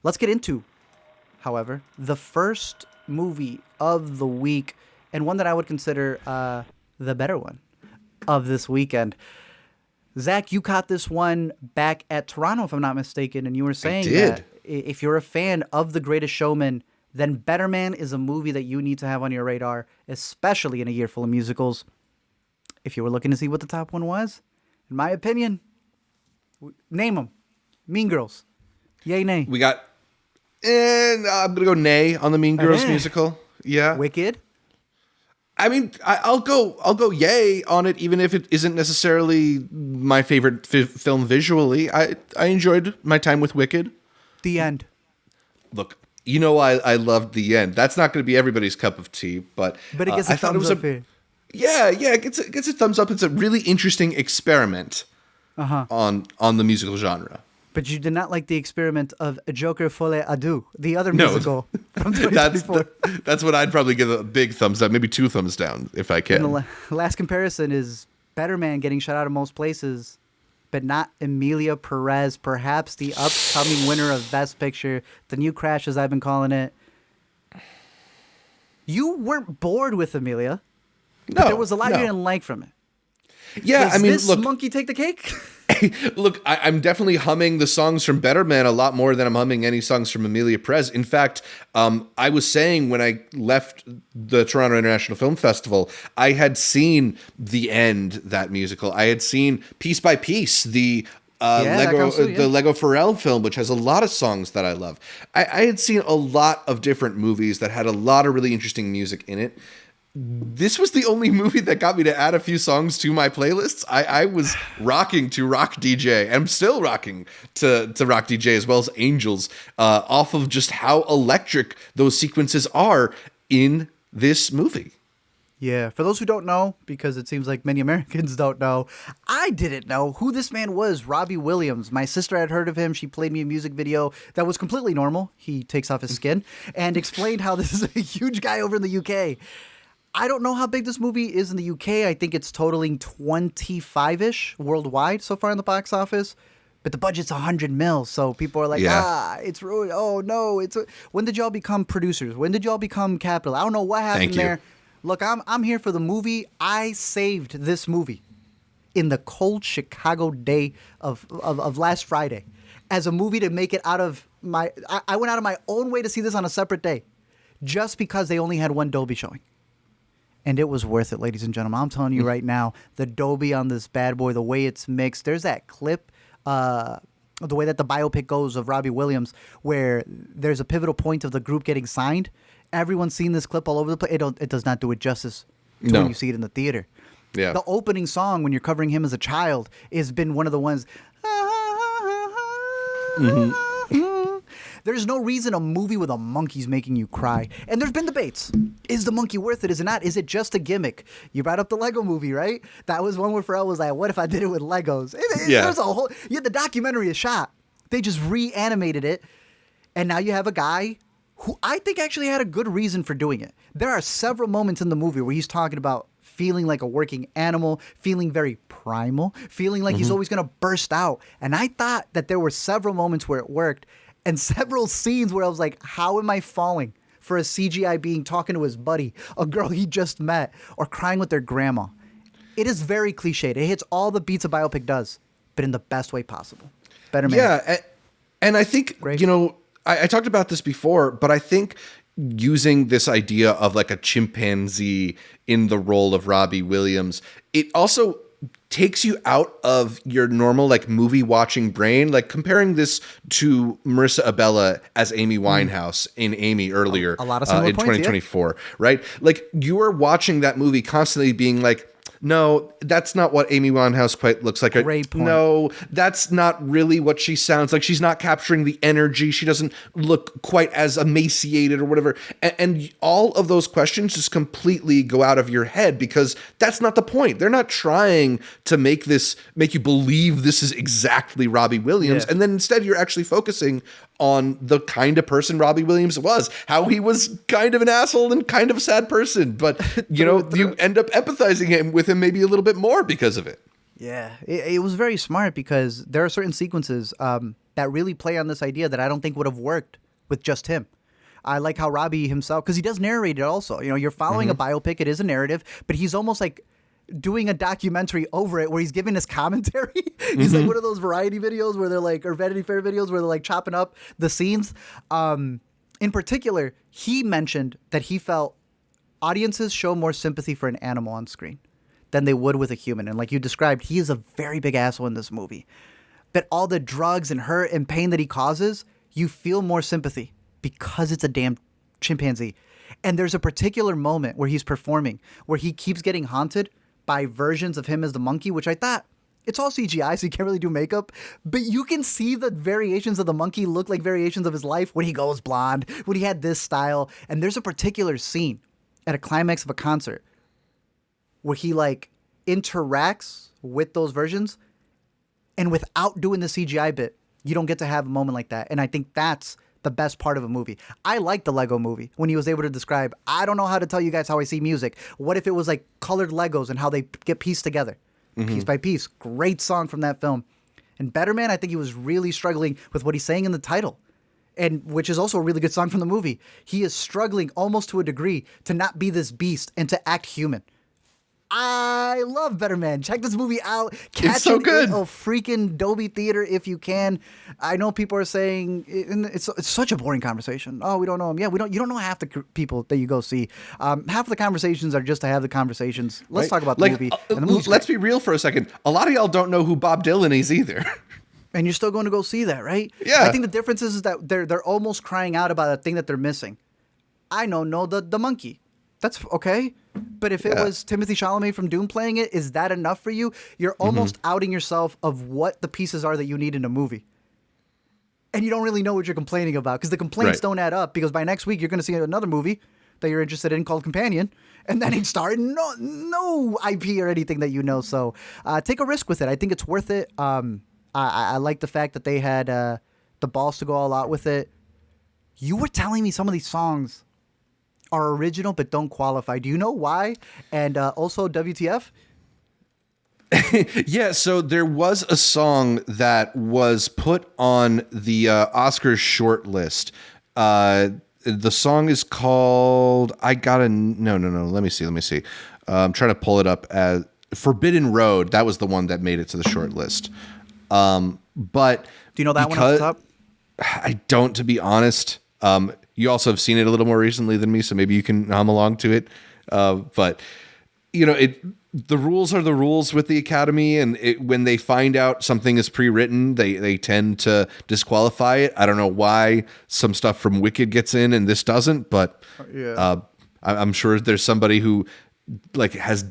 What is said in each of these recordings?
Let's get into, however, the first movie of the week, and one that I would consider the better one of this weekend. Zach, you caught this one back at Toronto, if I'm not mistaken, and you were saying that if you're a fan of The Greatest Showman, then Better Man is a movie that you need to have on your radar, especially in a year full of musicals. If you were looking to see what the top one was, in my opinion, name them. Mean Girls. Yay, nay. We got, I'm going to go nay on the Mean Girls musical. Yeah. Wicked. I mean, I'll go yay on it, even if it isn't necessarily my favorite film visually. I enjoyed my time with Wicked. The end. Look, I loved the end. That's not going to be everybody's cup of tea, but it gets a thumbs up here. Yeah, it gets a thumbs up. It's a really interesting experiment on the musical genre. But you did not like the experiment of Joker Folle Adu, the other musical from 2024. That's what I'd probably give a big thumbs up, maybe 2 thumbs down if I can. And the last comparison is Better Man getting shut out of most places, but not Emilia Perez, perhaps the upcoming winner of Best Picture, the new Crash, as I've been calling it. You weren't bored with Emilia, but there was a lot you didn't like from it. Yeah, Does this monkey take the cake? Look, I'm definitely humming the songs from Better Man a lot more than I'm humming any songs from Emilia Perez. In fact, I was saying when I left the Toronto International Film Festival, I had seen The End, that musical. I had seen Piece by Piece, the Lego Pharrell film, which has a lot of songs that I love. I had seen a lot of different movies that had a lot of really interesting music in it. This was the only movie that got me to add a few songs to my playlists. I was rocking to Rock DJ. I'm still rocking to Rock DJ as well as Angels, off of just how electric those sequences are in this movie. Yeah, for those who don't know, because it seems like many Americans don't know, I didn't know who this man was, Robbie Williams. My sister had heard of him. She played me a music video that was completely normal. He takes off his skin and explained how this is a huge guy over in the UK. I don't know how big this movie is in the UK. I think it's totaling 25-ish worldwide so far in the box office. But the budget's 100 mil, so people are like, it's ruined. Oh, no. When did y'all become producers? When did y'all become capital? I don't know what happened there. Look, I'm here for the movie. I saved this movie in the cold Chicago day of last Friday as a movie to make it out of my... I went out of my own way to see this on a separate day just because they only had one Dolby showing. And it was worth it, ladies and gentlemen. I'm telling you right now, the Dolby on this bad boy, the way it's mixed. There's that clip, the way that the biopic goes of Robbie Williams, where there's a pivotal point of the group getting signed. Everyone's seen this clip all over the place. It does not do it justice to when you see it in the theater. Yeah. The opening song, when you're covering him as a child, has been one of the ones... There's no reason a movie with a monkey's making you cry. And there's been debates. Is the monkey worth it? Is it not? Is it just a gimmick? You brought up the Lego movie, right? That was one where Pharrell was like, what if I did it with Legos? There's a whole... Yeah, the documentary is shot. They just reanimated it. And now you have a guy who I think actually had a good reason for doing it. There are several moments in the movie where he's talking about feeling like a working animal, feeling very primal, feeling like he's always going to burst out. And I thought that there were several moments where it worked. And several scenes where I was like, how am I falling for a CGI being talking to his buddy, a girl he just met, or crying with their grandma? It is very cliched. It hits all the beats a biopic does, but in the best way possible. Better Man. Yeah, and I think, I talked about this before, but I think using this idea of like a chimpanzee in the role of Robbie Williams, it also takes you out of your normal like movie watching brain, like comparing this to Marissa Abella as Amy Winehouse in Amy earlier a lot of in 2024, right? Like you are watching that movie constantly being like, no, that's not what Amy Winehouse quite looks like. Great point. No, that's not really what she sounds like. She's not capturing the energy. She doesn't look quite as emaciated or whatever. And all of those questions just completely go out of your head because that's not the point. They're not trying to make you believe this is exactly Robbie Williams. Yeah. And then instead you're actually focusing on the kind of person Robbie Williams was, how he was kind of an asshole and kind of a sad person. But, you end up empathizing with him maybe a little bit more because of it. Yeah, it was very smart because there are certain sequences. that really play on this idea that I don't think would have worked with just him. I like how Robbie himself, because he does narrate it also. You know, you're following a biopic, it is a narrative, but he's almost like doing a documentary over it where he's giving his commentary. He's like one of those variety videos where they're like, or Vanity Fair videos where they're like chopping up the scenes. In particular, he mentioned that he felt audiences show more sympathy for an animal on screen than they would with a human. And like you described, he is a very big asshole in this movie. But all the drugs and hurt and pain that he causes, you feel more sympathy because it's a damn chimpanzee. And there's a particular moment where he's performing where he keeps getting haunted by versions of him as the monkey, which I thought, it's all CGI, so you can't really do makeup. But you can see the variations of the monkey look like variations of his life when he goes blonde, when he had this style. And there's a particular scene at a climax of a concert where he like interacts with those versions, and without doing the CGI bit, you don't get to have a moment like that. And I think that's the best part of a movie. I like the Lego Movie when he was able to describe, I don't know how to tell you guys how I see music. What if it was like colored Legos and how they get pieced together, piece by piece. Great song from that film. And Better Man, I think he was really struggling with what he's saying in the title, and which is also a really good song from the movie. He is struggling almost to a degree to not be this beast and to act human. I love Better Man. Check this movie out. Catch it's so it good. in a freaking Dolby Theater if you can. I know people are saying it's such a boring conversation. Oh, we don't know him. Yeah, we don't. You don't know half the people that you go see. Half of the conversations are just to have the conversations. Let's talk about the movie. And the movie's let's great. be real for a second. A lot of y'all don't know who Bob Dylan is either. And you're still going to go see that, right? Yeah. I think the difference is that they're almost crying out about a thing that they're missing. I know the monkey. That's okay. But if it was Timothée Chalamet from Dune playing it, is that enough for you? You're almost outing yourself of what the pieces are that you need in a movie. And you don't really know what you're complaining about because the complaints don't add up, because by next week you're going to see another movie that you're interested in called Companion, and then ain't starting no IP or anything that you know. So take a risk with it. I think it's worth it. I like the fact that they had the balls to go all out with it. You were telling me some of these songs are original but don't qualify. Do you know why? And also WTF? Yeah, so there was a song that was put on the Oscars short list. The song is called No, let me see. I'm trying to pull it up as Forbidden Road. That was the one that made it to the short list. But do you know that one off the top? I don't, to be honest. You also have seen it a little more recently than me, so maybe you can hum along to it. But you know, the rules are the rules with the Academy, and when they find out something is pre-written, they tend to disqualify it. I don't know why some stuff from Wicked gets in and this doesn't, but I'm sure there's somebody who like has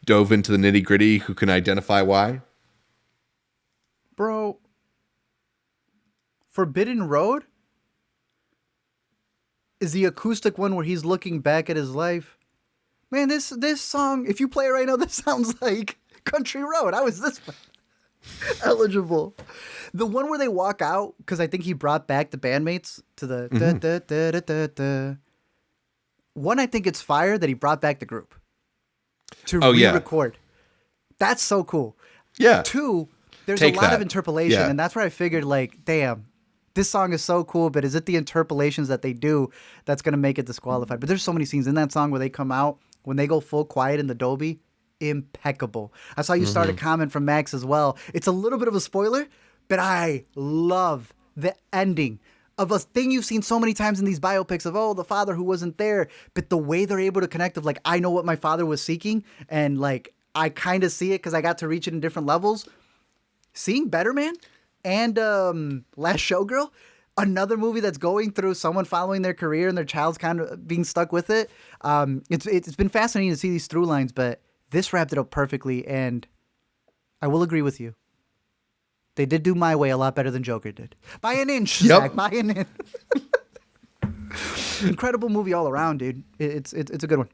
dove into the nitty-gritty who can identify why. Bro, Forbidden Road is the acoustic one where he's looking back at his life. Man, this song, if you play it right now, this sounds like Country Road. How is this eligible? The one where they walk out, because I think he brought back the bandmates to the da-da-da-da-da-da. One, I think it's fire that he brought back the group to re-record. That's so cool. Yeah. Two, there's a lot of interpolation, and that's where I figured, like, damn, this song is so cool, but is it the interpolations that they do that's going to make it disqualified? But there's so many scenes in that song where they come out, when they go full quiet in the Dolby, impeccable. I saw you start a comment from Max as well. It's a little bit of a spoiler, but I love the ending of a thing you've seen so many times in these biopics of, oh, the father who wasn't there, but the way they're able to connect of like, I know what my father was seeking, and like, I kind of see it because I got to reach it in different levels. Seeing Better Man and Last Showgirl, another movie that's going through someone following their career and their child's kind of being stuck with it. It's been fascinating to see these through lines, but this wrapped it up perfectly, and I will agree with you. They did do My Way a lot better than Joker did. By an inch, Zach, by an inch. Incredible movie all around, dude. It's a good one.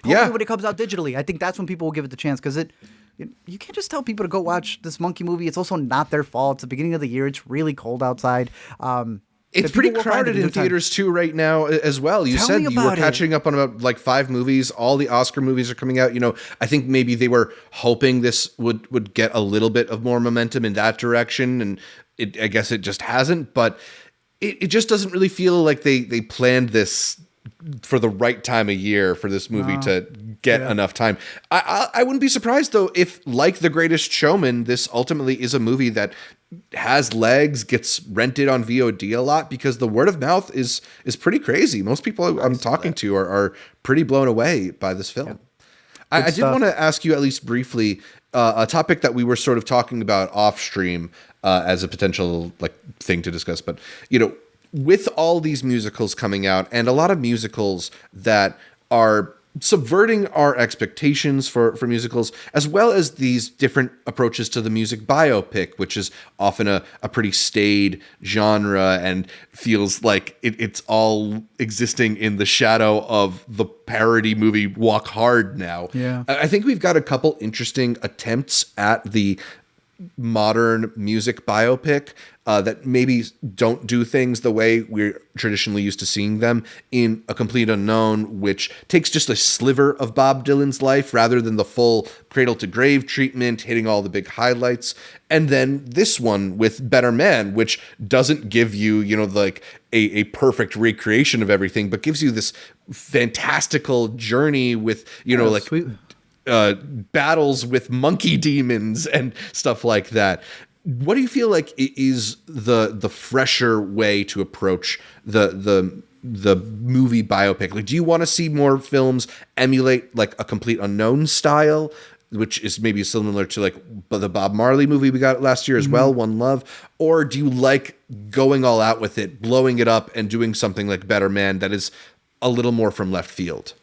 Hopefully when it comes out digitally, I think that's when people will give it the chance, because you can't just tell people to go watch this monkey movie. It's also not their fault. It's the beginning of the year. It's really cold outside. It's that pretty people will find crowded it in time. theaters too right now as well. You Tell said me you were about it. catching up on about like 5 movies. All the Oscar movies are coming out. You know, I think maybe they were hoping this would get a little bit of more momentum in that direction, and I guess it just hasn't. But it just doesn't really feel like they planned this for the right time of year for this movie to get enough time. I wouldn't be surprised though if, like The Greatest Showman, this ultimately is a movie that has legs, gets rented on VOD a lot, because the word of mouth is pretty crazy. Most people I'm talking to are pretty blown away by this film. I did want to ask you at least briefly a topic that we were sort of talking about off stream as a potential like thing to discuss, but you know, with all these musicals coming out, and a lot of musicals that are subverting our expectations for musicals, as well as these different approaches to the music biopic, which is often a pretty staid genre and feels like it's all existing in the shadow of the parody movie Walk Hard now. Yeah. I think we've got a couple interesting attempts at the modern music biopic that maybe don't do things the way we're traditionally used to seeing them. In A Complete Unknown, which takes just a sliver of Bob Dylan's life rather than the full cradle to grave treatment, hitting all the big highlights. And then this one with Better Man, which doesn't give you, you know, like a perfect recreation of everything, but gives you this fantastical journey with, you know, like sweet. Battles with monkey demons and stuff like that. What do you feel like is the fresher way to approach the movie biopic? Like, do you want to see more films emulate like A Complete Unknown style, which is maybe similar to like the Bob Marley movie we got last year as well, One Love? Or do you like going all out with it, blowing it up, and doing something like Better Man that is a little more from left field?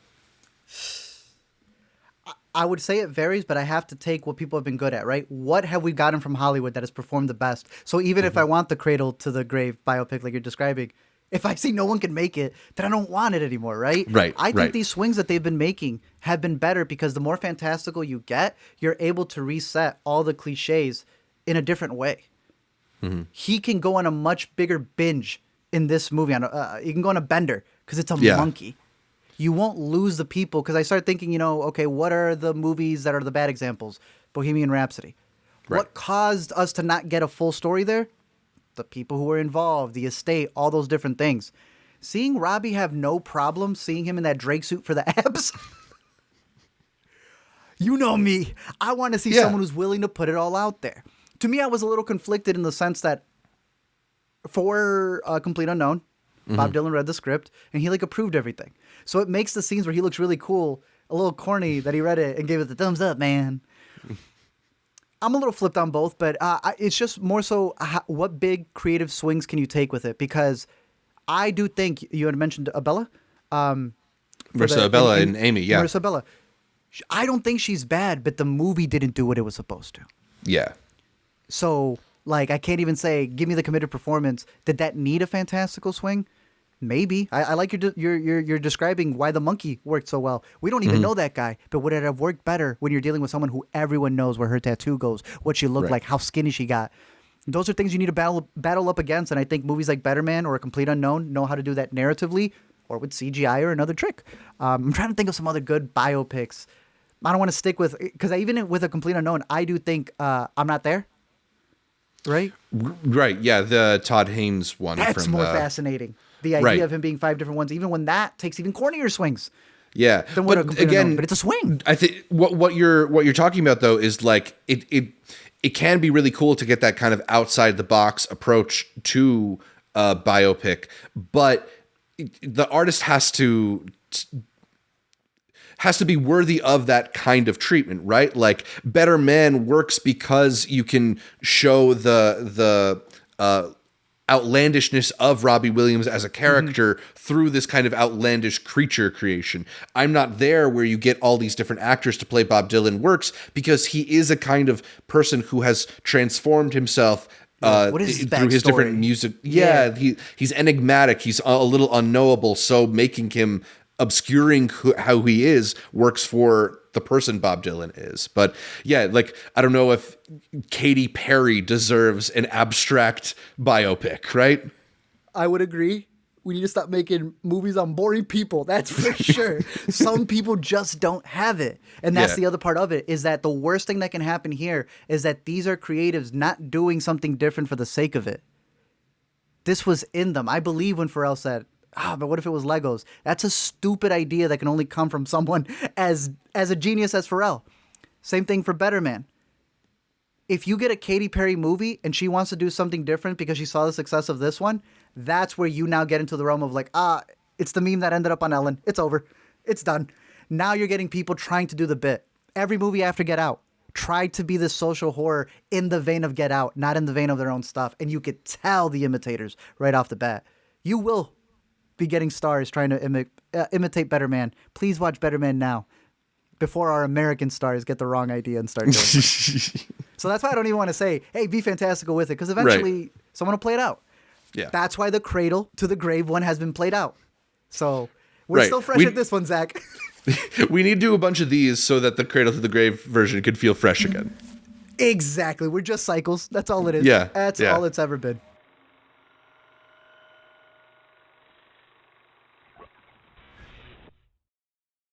I would say it varies, but I have to take what people have been good at, right? What have we gotten from Hollywood that has performed the best? So even if I want the cradle to the grave biopic like you're describing, if I see no one can make it, then I don't want it anymore, right? Right, I think right. these swings that they've been making have been better because the more fantastical you get, you're able to reset all the cliches in a different way. He can go on a much bigger binge in this movie. He can go on a bender because it's a monkey. You won't lose the people, because I start thinking, you know, okay, what are the movies that are the bad examples? Bohemian Rhapsody. Right. What caused us to not get a full story there? The people who were involved, the estate, all those different things. Seeing Robbie have no problem seeing him in that Drake suit for the abs. You know me. I want to see someone who's willing to put it all out there. To me, I was a little conflicted in the sense that for Complete Unknown, Bob Dylan read the script and he like approved everything. So it makes the scenes where he looks really cool a little corny that he read it and gave it the thumbs up, man. I'm a little flipped on both, but it's just more so what big creative swings can you take with it? Because I do think you had mentioned Abella. Marissa Abella and Amy, yeah. Marissa Abella. I don't think she's bad, but the movie didn't do what it was supposed to. Yeah. So, like, I can't even say, give me the committed performance. Did that need a fantastical swing? Maybe. I like you're describing why the monkey worked so well. We don't even know that guy, but would it have worked better when you're dealing with someone who everyone knows where her tattoo goes, what she looked like, how skinny she got? Those are things you need to battle up against, and I think movies like Better Man or A Complete Unknown know how to do that narratively or with CGI or another trick. I'm trying to think of some other good biopics. I don't want to stick with, because even with A Complete Unknown, I do think I'm Not There. Right? Right, yeah, the Todd Haynes one. That's more fascinating. The idea of him being 5 different ones, even when that takes even cornier swings. Yeah, but again, but it's a swing. I think what you're talking about though is like it can be really cool to get that kind of outside the box approach to a biopic, but the artist has to be worthy of that kind of treatment, right? Like Better Man works because you can show the outlandishness of Robbie Williams as a character through this kind of outlandish creature creation. I'm Not There, where you get all these different actors to play Bob Dylan, works because he is a kind of person who has transformed himself what is his through his different music. Yeah, he's enigmatic. He's a little unknowable. So making him obscuring how he is works for the person Bob Dylan is. But yeah, like, I don't know if Katy Perry deserves an abstract biopic, right? I would agree. We need to stop making movies on boring people. That's for sure. Some people just don't have it. And that's the other part of it, is that the worst thing that can happen here is that these are creatives not doing something different for the sake of it. This was in them. I believe when Pharrell said, but what if it was Legos? That's a stupid idea that can only come from someone as a genius as Pharrell. Same thing for Better Man. If you get a Katy Perry movie and she wants to do something different because she saw the success of this one, that's where you now get into the realm of like, it's the meme that ended up on Ellen. It's over. It's done. Now you're getting people trying to do the bit. Every movie after Get Out tried to be this social horror in the vein of Get Out, not in the vein of their own stuff. And you could tell the imitators right off the bat. You will be getting stars trying to imitate Better Man. Please watch Better Man now, before our American stars get the wrong idea and start doing it. So that's why I don't even want to say, hey, be fantastical with it, because eventually someone will play it out. Yeah. That's why the Cradle to the Grave one has been played out. So we're still fresh at this one, Zach. We need to do a bunch of these so that the Cradle to the Grave version could feel fresh again. Exactly. We're just cycles. That's all it is. Yeah. That's all it's ever been.